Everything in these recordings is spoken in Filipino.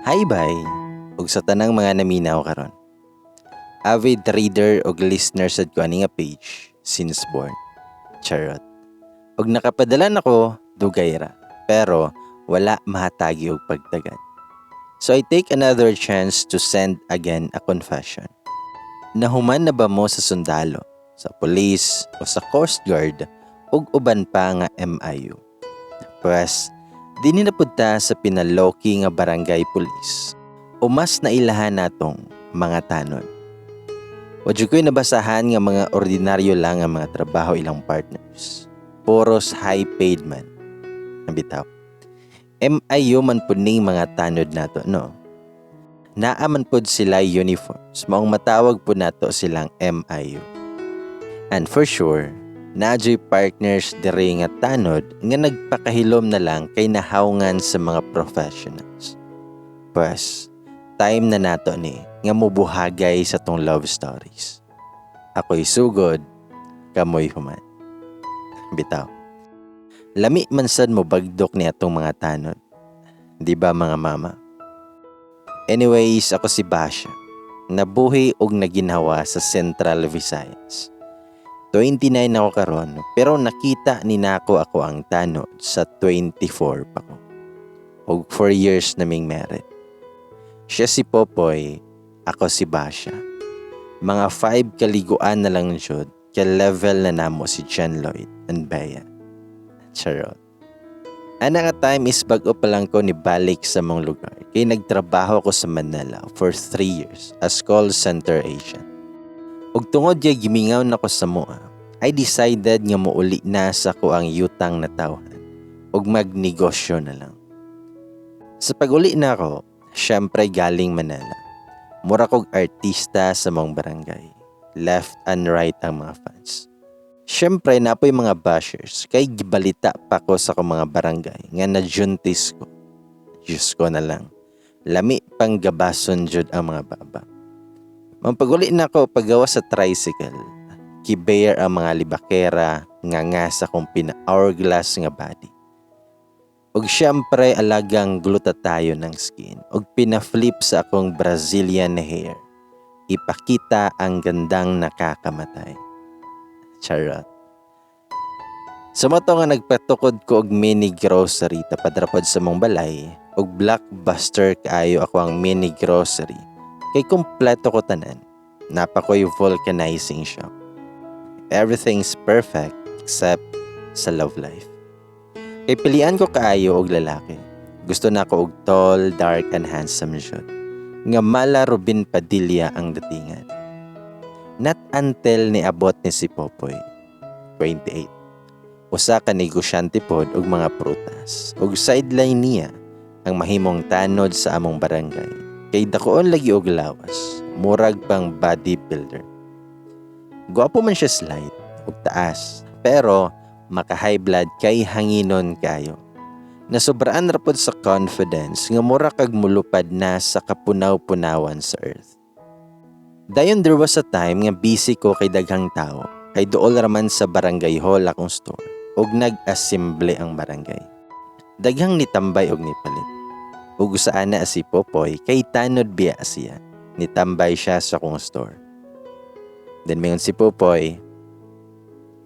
Hi bye, ug sa tanang mga naminaw karon. Avid reader ug listener sad ko ani nga page since born. Charot. Ug nakapadala nako dugay ra, pero wala mahatagi og pagtagad. So I take another chance to send again a confession. Nahuman na ba mo sa sundalo, sa police o sa Coast Guard ug uban pa nga MIU? Pues, di ni napunta sa pinaloki nga barangay police o mas nailahan natong mga tanon. Wadyo ko'y nabasahan nga mga ordinaryo lang ang mga trabaho ilang partners. Poros high-paid man. Nabitaw. MIU man po ning mga tanod nato, no? Naaman po sila uniforms. Maong matawag po nato silang MIU. And for sure, nadyo'y partners diri nga tanod nga nagpakahilom na lang kay nahawngan sa mga professionals. Pues, time na nato ni nga mubuhagay sa tong love stories. Ako'y sugod, kamoy human. Bitaw. Lami man sad mo bagdok ni atong mga tanod. Di ba mga mama? Anyways, ako si Basha. Nabuhi og naginhawa sa Central Visayas. 29 ako karon, pero nakita ni nako ako ang tanod sa 24 pa ko. Og 4 years naming married. Siya si Popoy, ako si Basha. Mga 5 kaliguan na lang jud, ka-level na namo si John Lloyd and Bea. Charot. Ana nga time is bago pa lang ko ni balik sa mong lugar, kay nagtrabaho ko sa Manila for 3 years as call center agent. Ug tungod kay gimingaw na ko sa mua, I decided nga muuli na sa ko ang yutang na tawhan ug magnegosyo na lang. Sa pag-uli na ako, syempre galing Manila. Mura kog artista sa mong barangay. Left and right ang mga fans. Syempre napoy mga bashers kay gibalita pa ko sa kong mga barangay nga nadjuntis ko. Diyos ko na lang. Lami pang gabason jud ang mga baba. Mampaguli na ako paggawa sa tricycle. Kibear ang mga libakera nga sa kong pina-hourglass nga body. Ug syempre alagang glutatayo ng skin. Ug pina-flip sa akong Brazilian hair. Ipakita ang gandang nakakamatay. Charot. Sumato nga nagpatukod ko og mini grocery tapadrapod sa mong balay. Ug blockbuster kaayo ako ang mini grocery. Kay kumpleto ko tanan. Napakoy vulcanizing shop. Everything's perfect except sa love life. Kay pilian ko kaayo og lalaki. Gusto na ko og tall, dark, and handsome jud. Nga mala Robin Padilla ang datingan. Not until niabot ni si Popoy, 28. Usa ka negosyante pod og mga prutas. Ug sideline niya ang mahimong tanod sa among barangay. Kay dakoon lagi og lawas, murag pang bodybuilder. Gwapo man siya slight ug taas, pero maka-high blood kay hanginon kayo. Nasobraan ra pod sa confidence nga mura kag mulupad na sa kapunaw-punawan sa earth. Dayon there was a time nga busy ko kay daghang tao, kay duol raman sa barangay hall akong store, ug nag-assemble ang barangay. Daghang nitambay og nipalit. Ug saan na si Popoy kay tanod biya siya, nitambay siya sa akong store. Then mayon si Popoy,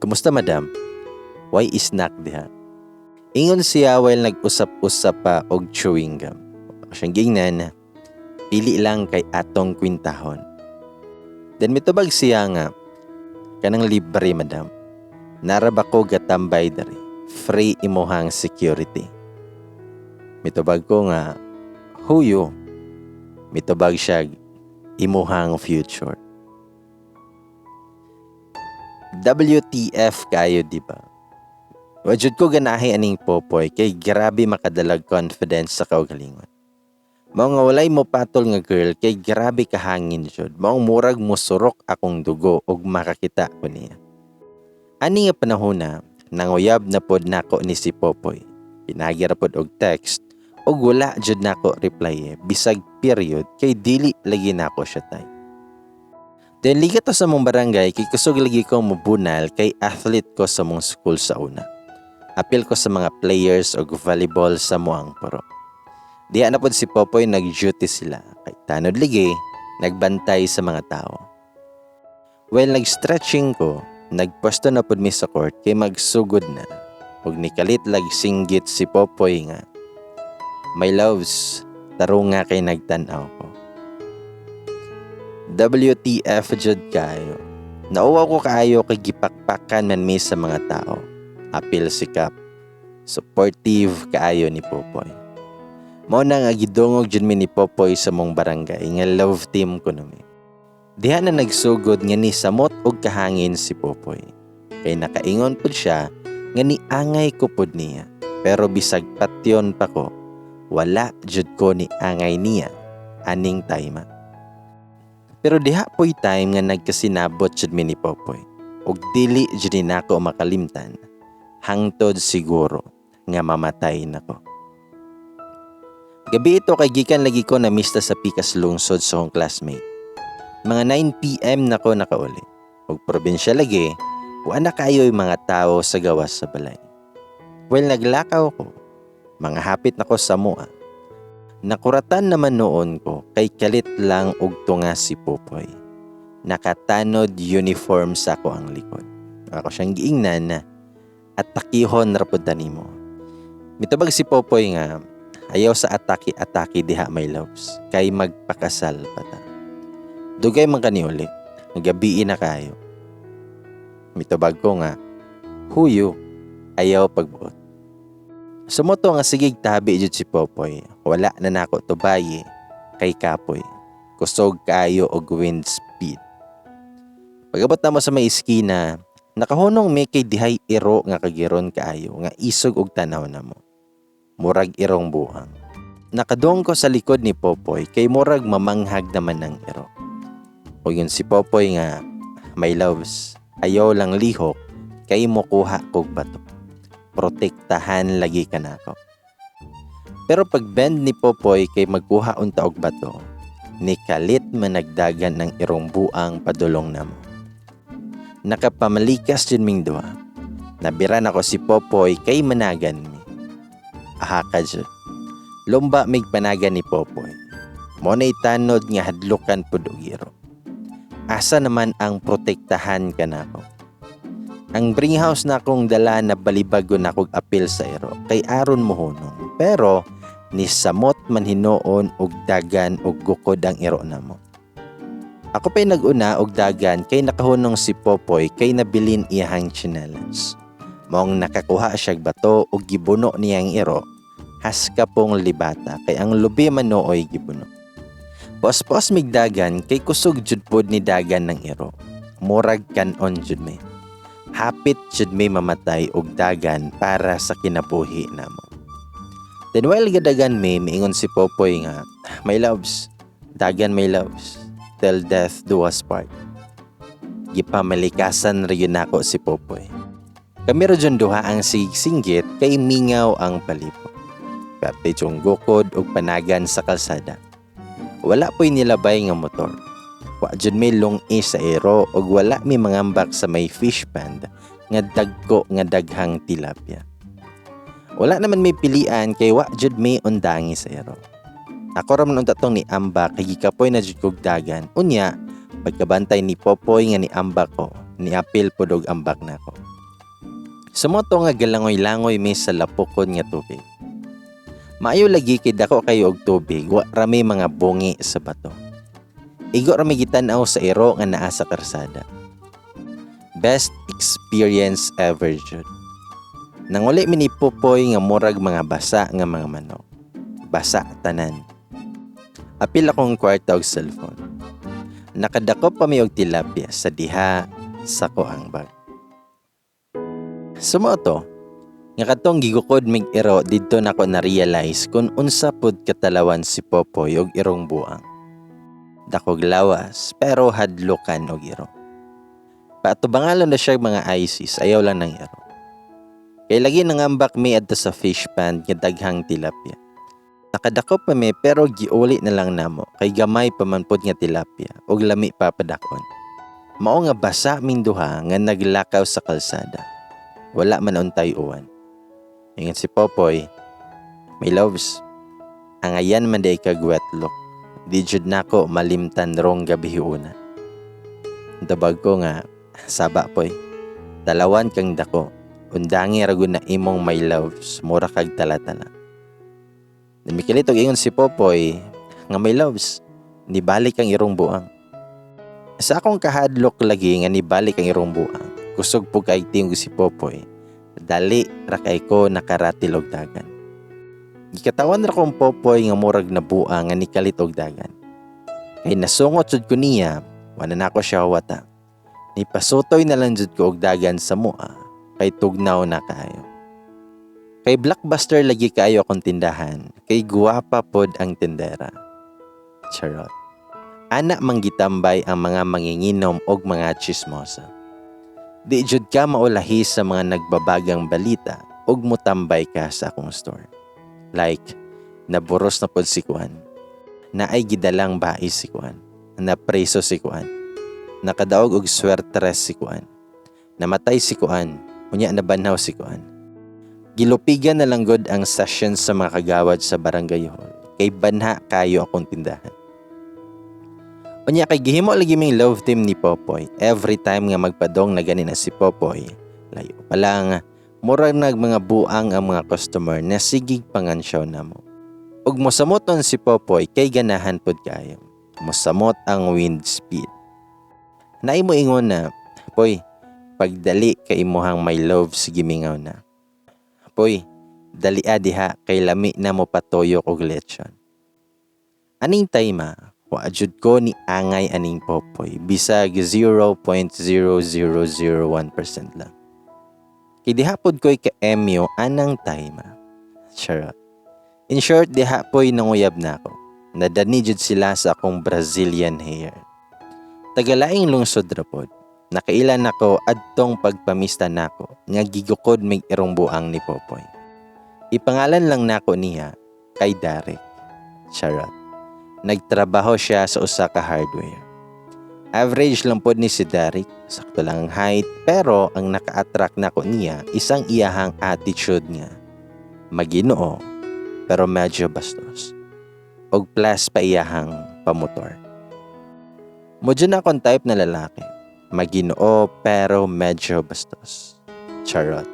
"Kumusta madam? Why snack diha?" Ingon siya while nag-usap-usap pa og chewing gum. Siyang gingnan, "Pili lang kay atong kwintahon." Then mitubag siya nga, "Kanang libre madam. Naraba ko gatambay dari. Free imuhang security." Mitubag ko nga, "Huyo." Mitubag siya, "Imuhang future." WTF kayo diba? Wajud ko ganahi aning Popoy kay grabe makadalag confidence sa kaugalingon. Mao nga walay mo patol nga girl kay grabe kahangin jud. Mao murag musurok akong dugo ug makakita ko niya. Ani nga panahon na nanguyab na pod nako ni si Popoy. Pinagi ra pod og text ug wala jud nako reply bisag period kay dili lagi nako siya type. Then ligat to sa mong barangay kay kusog lagi ko mubunal kay athlete ko sa mong school sa una. Apil ko sa mga players og volleyball sa moang puro. Diha na pod si Popoy nag-duty sila. Kay tanod ligi, nagbantay sa mga tao. While nag-stretching ko, nagpwesto na pod mi sa court kay magsugod na. Ug nikalit lag singgit si Popoy nga, "My loves, taro nga kay nagtanaw ko." WTF jud kayo. Nauwa ko kaayo kay gipakpakan man mi sa mga tao. Apil sikap. Supportive kaayo ni Popoy. Mao na nga gidungog jud mi ni Popoy sa mong barangay nga love team ko nami. Diha na nagsugod nga ni samot og kahangin si Popoy. Kay nakaingon pud siya nga niangay ko pud niya. Pero bisag patyon pa ko, wala jud ko ni angay niya aning time. Pero diha po'y time nga nagkasinabot jud mi ni Popoy. Og dili jud ni nako makalimtan hangtod siguro nga mamatay nako. Gabi ito kay gikan lagi ko na mista sa Pikas lungsod sa akong classmate. Mga 9 PM nako nakauli. Og probinsya lagi, wa na kayo yung mga tao sa gawas sa balay. Well, naglakaw ko. Mga hapit nako sa mua. Nakuratan naman noon ko kay kalit lang og tunga si Popoy. Nakatanod uniform sa ako ang likod. Ako siyang giingnan at takihon rapod nimo. Mitubag si Popoy nga ayaw sa atake diha my loves kay magpakasal pata. Dugay man kaniuli, gabi na kayo. Mitubag ko nga, huyo, ayaw pagbuot. Sumoto nga sigig tabi jud si Popoy. Wala na nako tubayi kay kapoy. Kusog kayo og wind speed. Pagabot na mo sa may iskina, nakahunong may kay dihay iro nga kagiron kaayo nga isog og tanaw na mo. Murag irong buhang. Nakadong ko sa likod ni Popoy kay murag mamanghag naman ng iro. O yun si Popoy nga, "My loves, ayaw lang lihok kay mo kuha kog bato. Protektahan lagi ka nako." Pero pag bend ni Popoy kay magkuha unta og bato, nikalit managdagan ng irong buang padulong namo. Nakapamalikas jud ming duha. Nabiran ako si Popoy kay managan mi. Aha ka jud. Lumba mig panagan ni Popoy. Mo na itanod nga hadlukan pud og iro. Asa naman ang protektahan ka nako? Ang bringhouse na akong dala na balibago na kog apil sa iro kay aron mohunong. Pero ni samot man hinoon og dagan og gukod ang iro namo. Ako pa'y nag-una og dagan kay nakahunong si Popoy kay nabilin iyang tsinelas. Mong nakakuha siyag bato og gibuno niyang iro, haska pong libata kay ang lubi man nooy gibuno. Pos-pos migdagan kay kusog jud pod ni dagan ng iro. Murag kanon jud may. Hapit jud may mamatay og dagan para sa kinabuhi namo. Then while gadagan may miingon si Popoy nga, "My loves, dagan my loves, till death do us part." Gipamalikasan riyon nako si Popoy. Kami radyon duha ang singgit kay mingaw ang palibot. Kapte tiyong gukod og panagan sa kalsada. Wala po'y nilabay nga motor. Wa jud may lungi sa ero og wala may mangambak sa may fish pond nga dagko nga daghang tilapia. Wala naman may pilian kay wa jud may undangi sa ero. Ako raman unta tong ni ambak kay gikapoy na jud kog dagan. Unya, pagkabantay ni Popoy nga ni ambak ko, ni apil pod og ambak nako. Sumoto nga galangoy-langoy may sa lapukon nga tubig. Maayo lagi kay dako kayo og tubig, wa rami mga bungi sa bato. Igo rami gitanaw sa ero nga naa sa karsada. Best experience ever jud. Nanguli mi ni Popoy nga murag mga basa nga mga manok. Basa tanan. Apil akong kwarta og cellphone. Nakadako pa mi og tilapia sa diha sa koang bag. Sumoto, nga katong gigukod mig iro didto nako na-realize kung unsa pud katalawan si Popoy og irong buang. Dakog lawas pero hadlukan og iro. Paatubangalon na siya mga ISIS, ayaw lang ng iro. Kay lagi nangambak mi adto sa fish pond nga daghang tilapia. Nakadako pa mi pero giuli na lang namo kay gamay pa man pud nga tilapia og lami pa padakon. Mao nga basa ming duha nga naglakaw sa kalsada. Wala man untay uwan. Ingon si Popoy, "My loves, Angayan man day kag wetlok. Di jud nako malimtan rong gabi una. Dabag ko nga, saba poy. Dalawan kang dako. Undangi ragun na imong my loves, mura kag talatala. Namikilit og ingon si Popoy, nga my loves, nibalik ang irong buang. Sa akong kahadlok lagi nga nibalik ang irong buang, kusog po kay tingog si Popoy, dali rakay ko nakaratil og dagan. Gikatawan ra kong Popoy nga murag na buang nga nikalit og dagan. Kay nasungot jud ko niya, wala na ako siya wata. Nipasutoy na lang jud ko og dagan sa mua, kay tugnaw na kaayo. Kay blockbuster lagi kaayo akong tindahan, kay guwapa pod ang tindera. Charot. Ana manggitambay ang mga manginginom og mga chismosa. Di jud ka maulahi sa mga nagbabagang balita og mutambay ka sa akong store. Like, naburos na pod si Kuan. Naay gidalang bais si Kuan. Napreso si Kuan. Nakadaog og swertres si Kuan. Namatay si Kuan. Unya nabanhaw si Kuan. Gilupigan na lang god ang session sa mga kagawad sa barangay hall. Kay banha kayo akong tindahan. Unya kay gihimo lagi ming love team ni Popoy. Every time nga magpadong na ganin na si Popoy, layo pa lang, murag nag mga buang ang mga customer na sigig pangansyaw na mo. Ug mosamoton si Popoy kay ganahan pod kayo. Mosamot ang wind speed. Naimo ingon na, Poy, pagdali kay imuhang my love sige mingaw na. Poy, dali diha kay lami na mo patoyo og lechon. Aning time wa jud ko ni angay aning Popoy bisag 0.0001% lang. Kay diha pod ko'y ka-emyo anang time. Charot. In short, diha po'y nanguyab na ako. Nadani jud sila sa akong Brazilian hair. Tagalaing lungsod ra pod. Nakailan ako adtong pagpamista nako nga gigukod mig irong buang ni Popoy. Ipangalan lang nako niya kay Derek. Charot. Nagtrabaho siya sa usa ka hardware. Average lang pod ni si Derek, sakto lang ang height, pero ang naka-attract nako niya isang iyahang attitude niya. Maginoo, pero medyo bastos. Og plus pa iyahang pamotor. Mudyo na akong type na lalaki. Maginoo pero medyo bastos. Charot.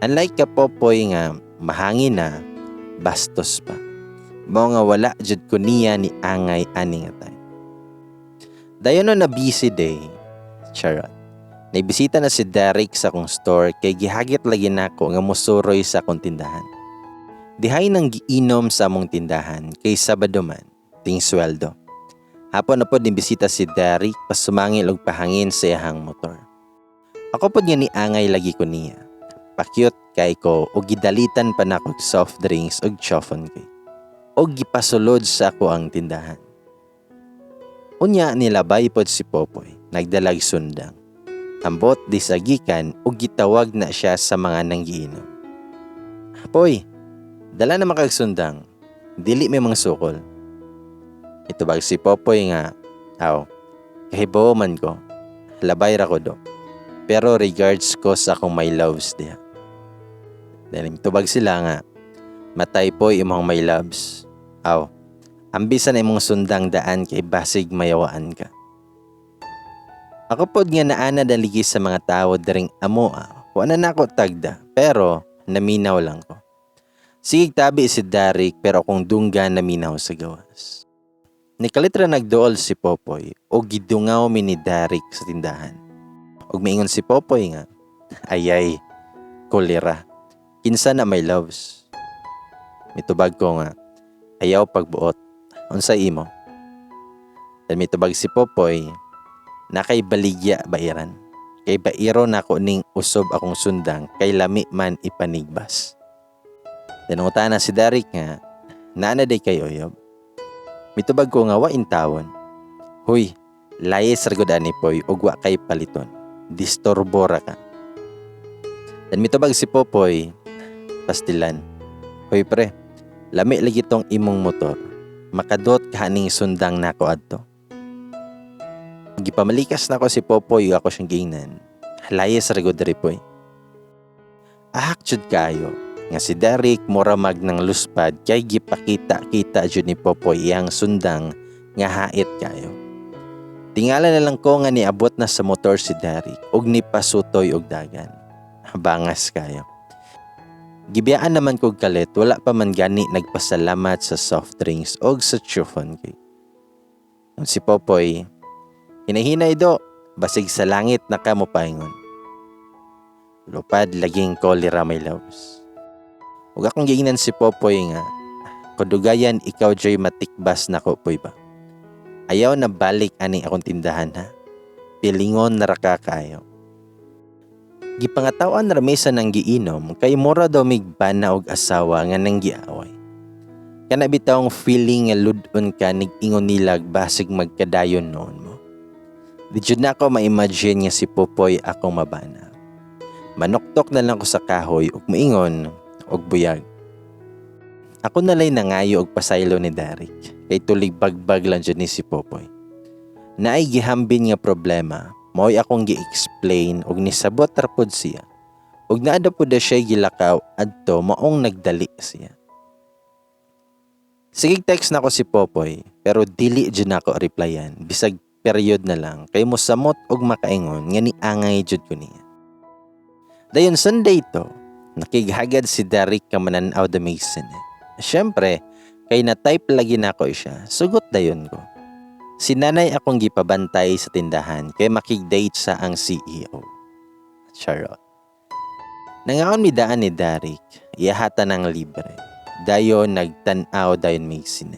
Unlike ka Popoy nga mahangin na, bastos pa. Mao nga wala jud ko niya ni angay ani nga time. Dayon na busy day. Charot. Naibisita na si Derek sa akong store kay gihagit lagi nako nga musuroy sa akong tindahan. Dihay nang giinom sa among tindahan kay Sabado man, ting sweldo. Hapon na po din bisita si Derek pasumangil og pahangin sa iyahang motor. Ako pod nga ni angay lagi ko niya. Pakyut kay ko og gidalitan pa nako og soft drinks og chofon kay. Og gipasulod sa ako ang tindahan. Unya nilabay pod si Popoy, nagdalag sundang. Ambot di sa gikan og gitawag na siya sa mga nanggiinom. Poy, dala na makagsundang. Dili may mga sukol. Ito bag si Popoy nga, kahibaw man ko, labay ra ko do. Pero regards ko sa akong my loves diha. Dahil tubag sila nga, matay po imong my loves. Ambisan imong sundang daan kay basig mayawaan ka. Ako pod nga naana daligi sa mga tao daring amo, wala na ako tagda, pero naminaw lang ko. Sige tabi si Derek pero akong dungga naminaw sa gawas. Nikalitra nagdool si Popoy o gidungaw mi ni Derek sa tindahan. Og maingon si Popoy nga, ayay, kolera, kinsa na my loves. Mitubag ko nga, ayaw pagbuot, unsa imo. Dahil mitubag si Popoy, nakay baligya bairan. Kay bairo na ko ning usob akong sundang, kay lami man ipanigbas. Dinungutan na si Derek nga, naana day kay oyob. Mitubag ko nga wa intawon. Huy, layes ragod ani Poy ug wa kay paliton. Disturbo ra ka. Dan mitubag si Popoy, pastilan. Hoy pre, lami lagi tong imong motor. Makadot kaning sundang nako adto. Gipamalikas nako si Popoy ug ako siyang gingnan. Layes ragod diri Poy. Ahak jud kayo Nga si Derek moramag ng luspad kay gipakita-kita jud ni Popoy iyang sundang nga hait kayo. Tingala na lang ko nga niabot na sa motor si Derek ug nipasutoy og dagan. Bangas kayo. Gibiyaan naman kog kalit, wala pa man gani nagpasalamat sa soft drinks og sa chiffon cake. Si Popoy, hinahinay do, basig sa langit na kamo paingon. Lupad laging kolera may laos. Ug akong giingnan si Popoy nga, kudugayan ikaw joy matikbas nako poy ba? Ayaw na balik ani akong tindahan ha. Pilingon na raka kayo. Gipangatawan ramesa ng giinom kay mura daw migbana og asawa nga nang giaway. Kana bitawng feeling nga ludon ka nig-ingon nilag basig magkadayon noon mo. Di jud na ako ma-imagine nga si Popoy akong mabana. Manuktok na lang ko sa kahoy ug moingon og buyag. Ako nalay nangayo og pasaylo ni Derek kay tulig bagbag lang jud ni si Popoy. Naay gihambin nga problema, mao'y akong gi-explain og nisabot ra pod siya. Ug naada pod siya gilakaw adto maong nagdali siya. Sige text na ko si Popoy pero dili jud nako replyan bisag period na lang kay mosamot og makaingon nga niangay jud ko niya. Dayon Sunday to, nakighagad si Derek ka mananaw the Mason. Siyempre, kay na-type lagi na ko siya, sugot dayon ko. Si nanay akong gipabantay sa tindahan kay makig-date sa ang CEO. Charot. Nangaon mi daan ni Derek, iyahata ng libre. Dayon nagtanaw dayon Mason.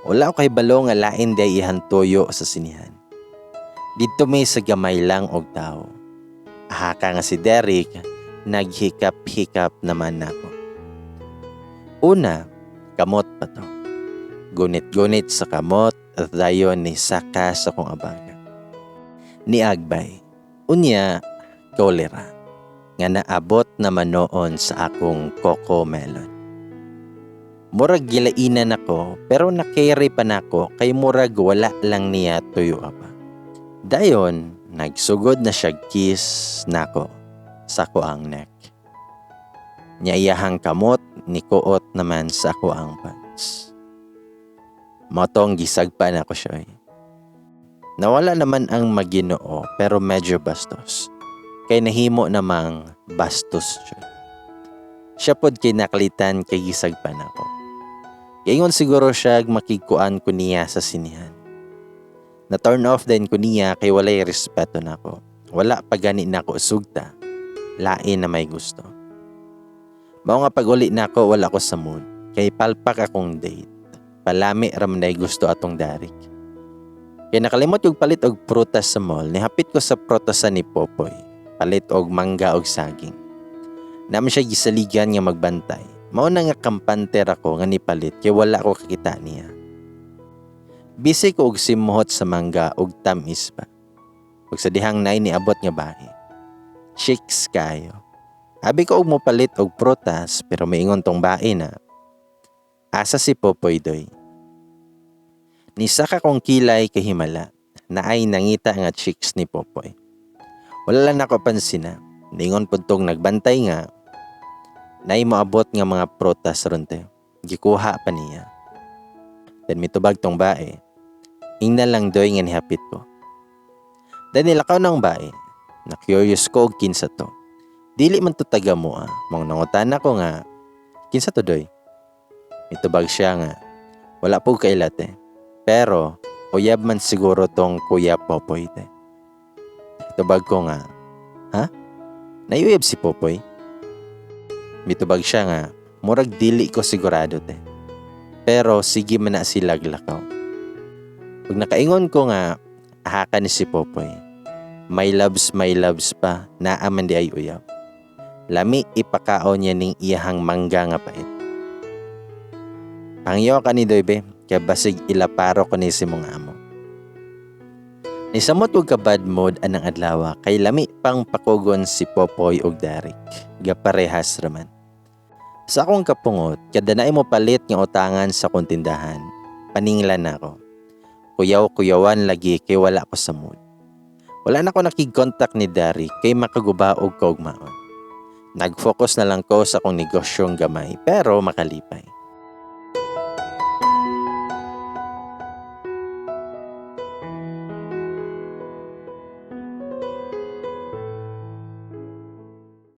Wala ko kay balo nga lain day ihantoyo sa sinihan. Dito may sa gamay lang og tao. Haka nga si Derek, naghikap-hikap naman ako. Una, kamot pa to. Gunit-gunit sa kamot at dayon ni saka sa kong abaga. Ni Agbay, unya, kolera, nga naabot naman noon sa akong coco melon. Murag gilainan ako pero nakere pa nako kay murag wala lang niya tuyo pa. Dayon, nagsugod na siya kiss nako sa kuang neck. Nyayahang kamot ni kuot naman sa kuang pants. Motong gisagpa na ko siya. Nawala naman ang Maginoo pero medyo bastos. Kay nahimo namang bastos siya. Siya pod kay nakalitan kay gisagpa na ko. Ingon siguro siya makikuan ko niya sa sinihan. Na turn off din ko niya kay walay respeto na ko. Wala pa gani na ko sugta. Lain na may gusto. Mao nga pag uli na ko wala ko sa mood. Kay palpak akong date. Palami ram na gusto atong Derek. Kay nakalimot yung palit og prutas sa mall. Nihapit ko sa prutasan ni Popoy. Palit og mangga og saging. Naman siya gisaligan nga magbantay. Mao na nga kampanter ako nga nipalit kay wala ko kakita niya. Bisig ko og simuhot sa mangga og tamis pa. Ug sa dihang nay niabot nga bahay. Chicks kayo. Abi ko og mopalit og prutas pero maingon tong bae na. Asa si Popoy doy. Nisaka kong kilay kay himala na ay nangita nga chicks ni Popoy. Wala lang ako pansin na. Ningon pud tong nagbantay nga. Nay moabot nga mga prutas ronte. Gikuha pa niya. Then mitubag tong bae. Ingna lang doy nga nihapit ko. Then nilakaw ng bae. Na curious ko og kinsa to. Dili man to taga mo Mong nangutan ako nga. Kinsa to doy? Mitubag siya nga. Wala po kailate. Pero uyab man siguro tong Kuya Popoy te. Mitubag ko nga. Ha? Nayuyab si Popoy? Mitubag siya nga. Murag dili ko sigurado te. Pero sige man na sila glakaw. Pag nakaingon ko nga, ahaka ni si Popoy. My loves pa, naaman di ay uyab. Lami ipakaon niya ning iyahang mangga nga pait. Pangyaw ka ni Doybe, kaya basig ilaparo ko ni si mong amo. Nisamot og ka bad mood anang adlawa, kay lami pang pakugon si Popoy og Derek. Gaparehas raman. Sa akong kapungot, kada na mo palit nga utangan sa kong tindahan, paninglan ako. Kuyaw-kuyawan lagi kay wala ko sa mood. Wala na ko nakig-contact ni Derek kay makagubaog kaugmaon. Nag-focus na lang ko sa kong negosyong gamay pero makalipay.